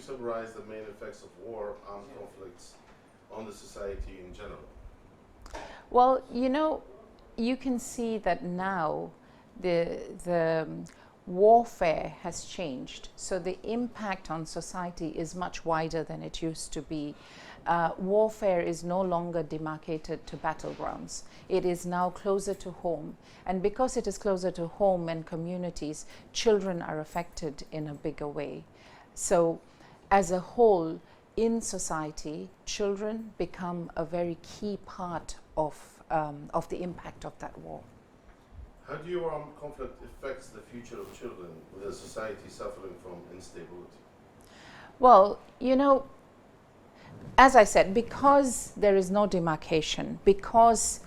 summarize the main effects of war, armed conflicts on the society in general? Well, you can see that now the warfare has changed. So the impact on society is much wider than it used to be. Warfare is no longer demarcated to battlegrounds. It is now closer to home. And because it is closer to home and communities, children are affected in a bigger way. So as a whole, in society, children become a very key part of the impact of that war. How do your armed conflict affects the future of children with a society suffering from instability? Well, as I said, because there is no demarcation, because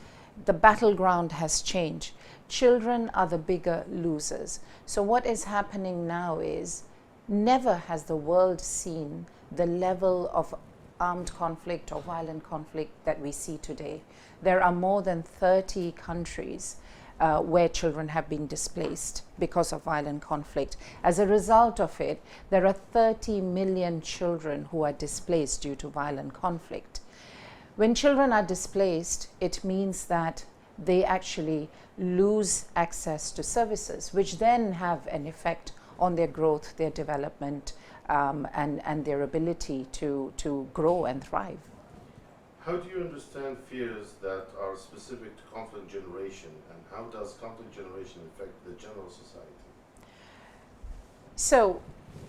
the battleground has changed, children are the bigger losers. So what is happening now is, never has the world seen the level of armed conflict or violent conflict that we see today. There are more than 30 countries where children have been displaced because of violent conflict. As a result of it, there are 30 million children who are displaced due to violent conflict. When children are displaced, it means that they actually lose access to services, which then have an effect on their growth, their development, and their ability to grow and thrive. How do you understand fears that are specific to conflict generation, and how does conflict generation affect the general society? So,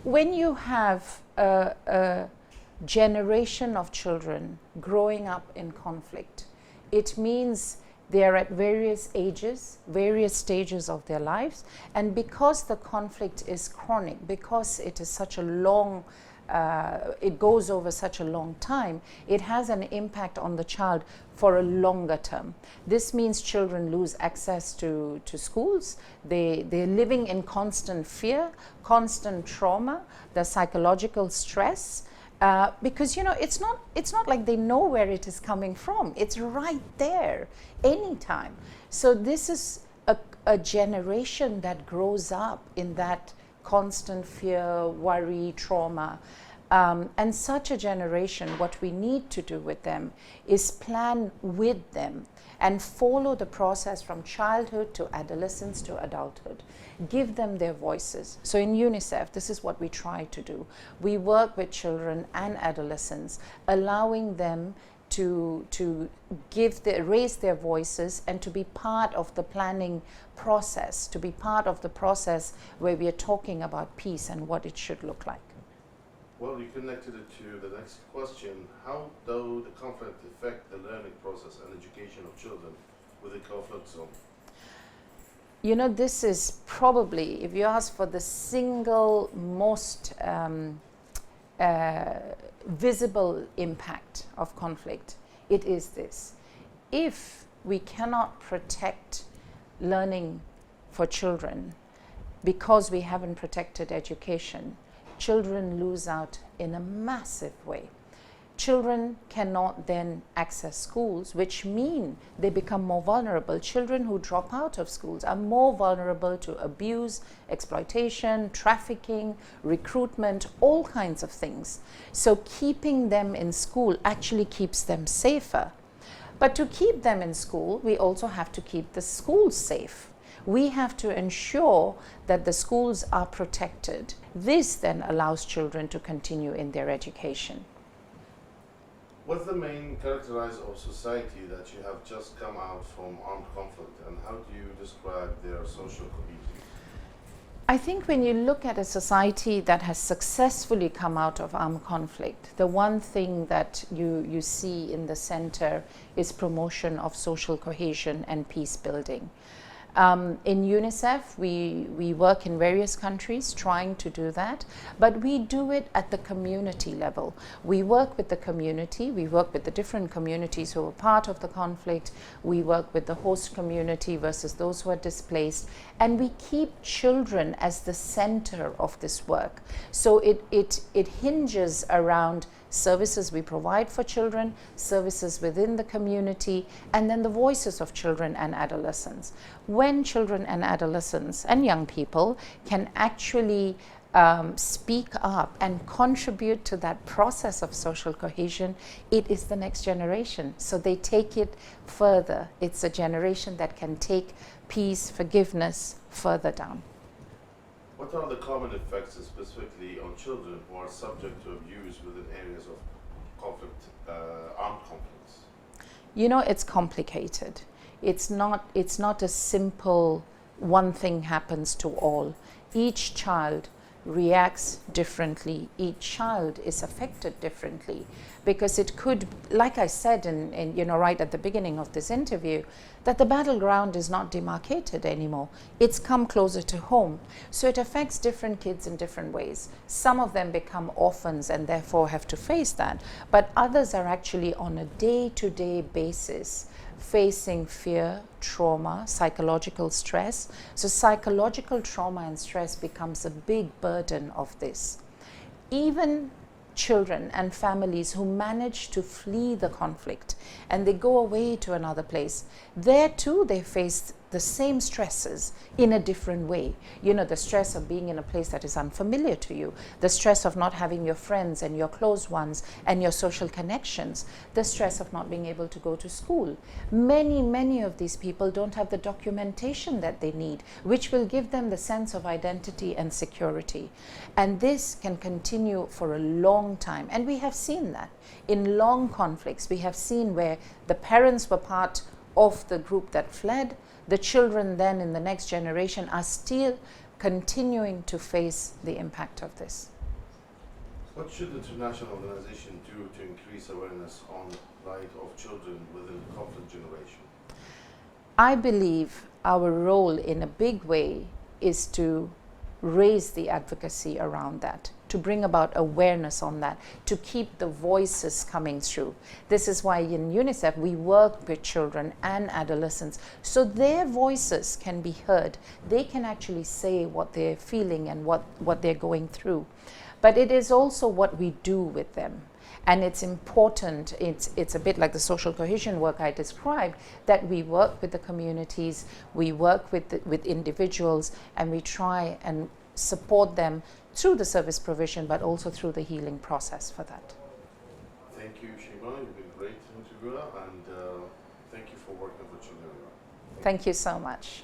when you have a generation of children growing up in conflict, it means they are at various ages, various stages of their lives, and because the conflict is chronic, because it is such a long it goes over such a long time, it has an impact on the child for a longer term. This means children lose access to schools. They're living in constant fear, constant trauma, the psychological stress, because it's not like they know where it is coming from. It's right there anytime. So this is a generation that grows up in that constant fear, worry, trauma. And such a generation, what we need to do with them is plan with them and follow the process from childhood to adolescence to adulthood. Give them their voices. So in UNICEF, this is what we try to do. We work with children and adolescents, allowing them to raise their voices and to be part of the planning process, to be part of the process where we are talking about peace and what it should look like. Well, you connected it to the next question. How do the conflict affect the learning process and education of children within conflict zone? This is probably, if you ask for the single most visible impact of conflict, it is this. If we cannot protect learning for children because we haven't protected education, children lose out in a massive way. Children cannot then access schools, which mean they become more vulnerable. Children who drop out of schools are more vulnerable to abuse, exploitation, trafficking, recruitment, all kinds of things. So keeping them in school actually keeps them safer. But to keep them in school, we also have to keep the schools safe. We have to ensure that the schools are protected. This then allows children to continue in their education. What's the main characteriser of society that you have just come out from armed conflict, and how do you describe their social cohesion? I think when you look at a society that has successfully come out of armed conflict, the one thing that you see in the center is promotion of social cohesion and peace building. In UNICEF, we work in various countries trying to do that, but we do it at the community level. We work with the community, we work with the different communities who are part of the conflict, we work with the host community versus those who are displaced, and we keep children as the center of this work. So it hinges around services we provide for children, services within the community, and then the voices of children and adolescents. When children and adolescents and young people can actually speak up and contribute to that process of social cohesion, it is the next generation. So they take it further. It's a generation that can take peace, forgiveness further down. What are the common effects, specifically on children who are subject to abuse within areas of conflict, armed conflicts? You know, it's complicated. It's not a simple one thing happens to all. Each child reacts differently. Each child is affected differently, because it could, like I said in right at the beginning of this interview, that the battleground is not demarcated anymore. It's come closer to home. So it affects different kids in different ways. Some of them become orphans and therefore have to face that, but others are actually on a day-to-day basis facing fear, trauma, psychological stress. So psychological trauma and stress becomes a big burden of this. Even children and families who manage to flee the conflict and they go away to another place, there too they face the same stresses in a different way. You know, the stress of being in a place that is unfamiliar to you, the stress of not having your friends and your close ones and your social connections, the stress of not being able to go to school. Many of these people don't have the documentation that they need, which will give them the sense of identity and security. And this can continue for a long time. And we have seen that in long conflicts. We have seen where the parents were part of the group that fled. The children then in the next generation are still continuing to face the impact of this. What should the international organization do to increase awareness on the right of children within the conflict generation? I believe our role in a big way is to raise the advocacy around that, to bring about awareness on that, to keep the voices coming through. This is why in UNICEF we work with children and adolescents so their voices can be heard. They can actually say what they're feeling and what they're going through. But it is also what we do with them. And it's important, it's a bit like the social cohesion work I described, that we work with the communities, we work with individuals, and we try and support them through the service provision, but also through the healing process for that. Thank you, Sheema. You've been a great interviewer, and thank you for working for children. Thank you so much.